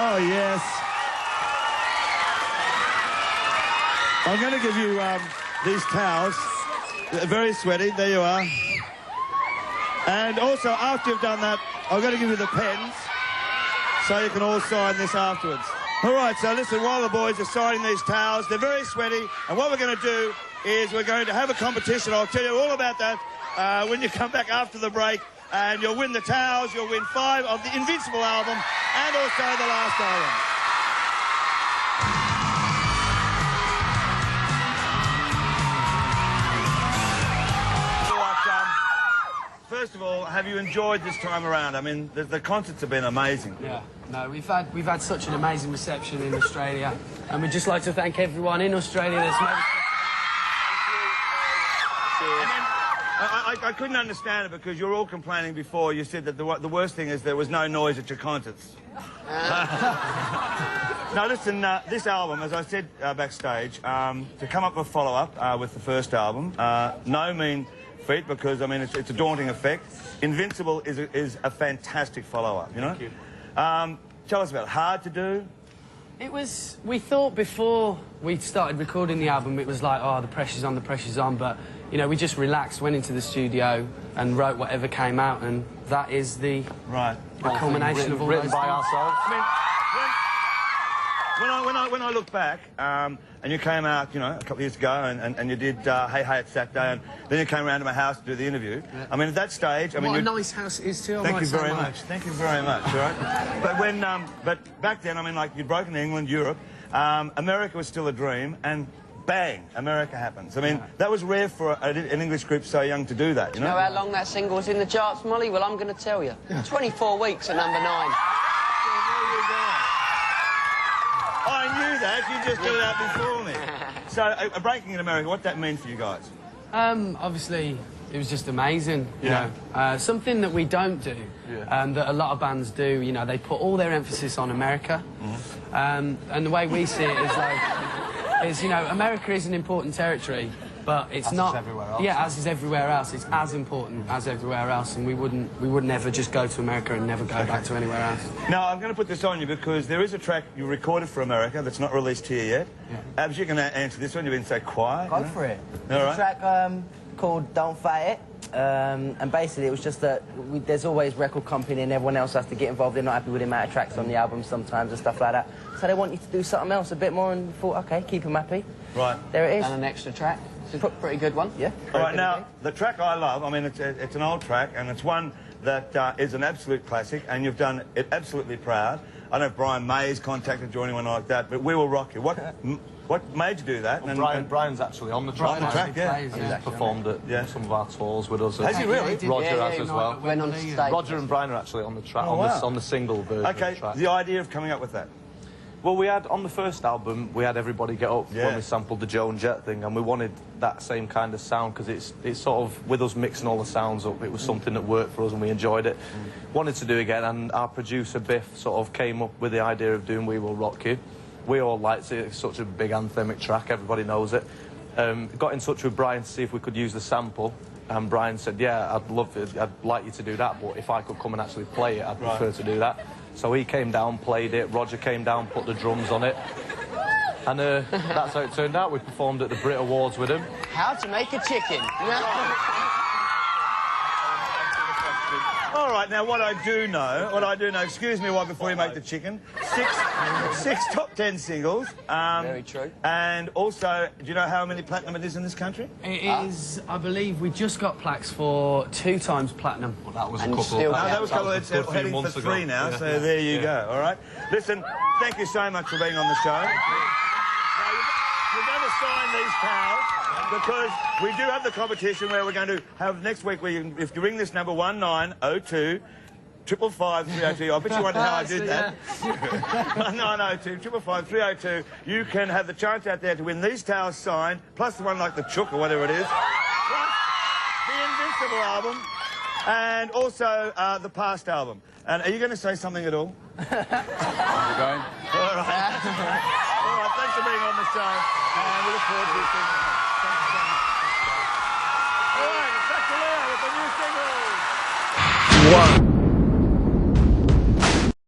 Oh, yes. I'm going to give you these towels. They're very sweaty. There you are. And also, after you've done that, I'm going to give you the pens so you can all sign this afterwards. All right, so listen, while the boys are signing these towels, they're very sweaty, and what we're going to do is we're going to have a competition. I'll tell you all about that when you come back after the break, and you'll win the towels, you'll win 5 of the Invincible album, and also the last album. First of all, have you enjoyed this time around? I mean, the concerts have been amazing. Yeah, no, we've had such an amazing reception in Australia, and we'd just like to thank everyone in Australia that's made us. I couldn't understand it because you were all complaining before. You said that the worst thing is there was no noise at your concerts. Now, listen, this album, as I said backstage, to come up with a follow-up with the first album, no mean feat, because, I mean, it's a daunting effect. Invincible is a fantastic follow-up, you know? Thank you. Tell us about it. Hard to do? It was... We thought before we started recording the album, it was like, oh, the pressure's on, but, you know, we just relaxed, went into the studio and wrote whatever came out, and that is the... Right. The culmination of all written those by things. ourselves. I mean, when I look back, and you came out, you know, a couple of years ago, and you did Hey Hey It's Saturday, and then you came around to my house to do the interview. Yeah. I mean, at that stage, I mean, what a nice house it is too. Thank you very much. Thank you very much. All right. But when, but back then, I mean, like you'd broken England, Europe, America was still a dream, and bang, America happens. I mean, that was rare for an English group so young to do that. You know how long that single was in the charts, Molly? Well, I'm going to tell you. 24 weeks at #9. I knew that. You just got it out before me. So, breaking in America, what that mean for you guys? Obviously, it was just amazing. You know, something that we don't do, that a lot of bands do. You know, they put all their emphasis on America, and the way we see it is like, you know, America is an important territory, but it's not. As everywhere else. Yeah, as is everywhere else. It's as important as everywhere else, and we would never just go to America and never go back to anywhere else. Now, I'm going to put this on you because there is a track you recorded for America that's not released here yet. Yeah. Abs, you can answer this one. You've been so quiet. Go for it. All right. There's a track called Don't Fight It. And basically it was just that there's always record company and everyone else has to get involved. They're not happy with the amount of tracks on the album sometimes and stuff like that. So they want you to do something else a bit more, and thought, OK, keep them happy. Right. There it is. And an extra track. It's a pretty good one. Yeah. All right, now, the track I love, I mean, it's an old track, and it's one that is an absolute classic, and you've done it absolutely proud. I don't know if Brian May's contacted you or anyone like that, but We Will Rock You. What made you do that? Well, Brian's actually on the track. Yeah. He's performed at some of our tours with us. Has he really? Roger has as well. Went on stage. Roger and Brian are actually on the track, on the single version of the track. The idea of coming up with that? Well, we had, on the first album, we had everybody get up when we sampled the Joe and Jet thing, and we wanted that same kind of sound, because it's sort of, with us mixing all the sounds up, it was something that worked for us and we enjoyed it. Wanted to do it again, and our producer, Biff, sort of came up with the idea of doing We Will Rock You. We all liked it. It's such a big anthemic track, everybody knows it. Got in touch with Brian to see if we could use the sample, and Brian said, yeah, I'd love it, I'd like you to do that, but if I could come and actually play it, I'd prefer to do that. So he came down, played it, Roger came down, put the drums on it, and that's how it turned out. We performed at the Brit Awards with him. How to make a chicken. All right, now what I do know, excuse me before you make the chicken, six top 10 singles. Very true. And also, do you know how many platinum it is in this country? It is, I believe, we just got plaques for 2 times platinum. Well, that was a And couple. still- That was a couple. It's heading for 3 now, so there you go. All right. Listen, thank you so much for being on the show. Now, you're going to sign these towels, because we do have the competition where we're going to have next week, where if you ring this number 1902 555 302, I bet you wonder how I did that. 1902 555 302, you can have the chance out there to win these towels signed, plus the one like the Chook or whatever it is, plus the Invincible album, and also the Past album. And are you going to say something at all? How's it going? All right. All right, thanks for being on the show, and we look forward to seeing you. Thank you so much. All right, it's back to Leo with the new single. 1.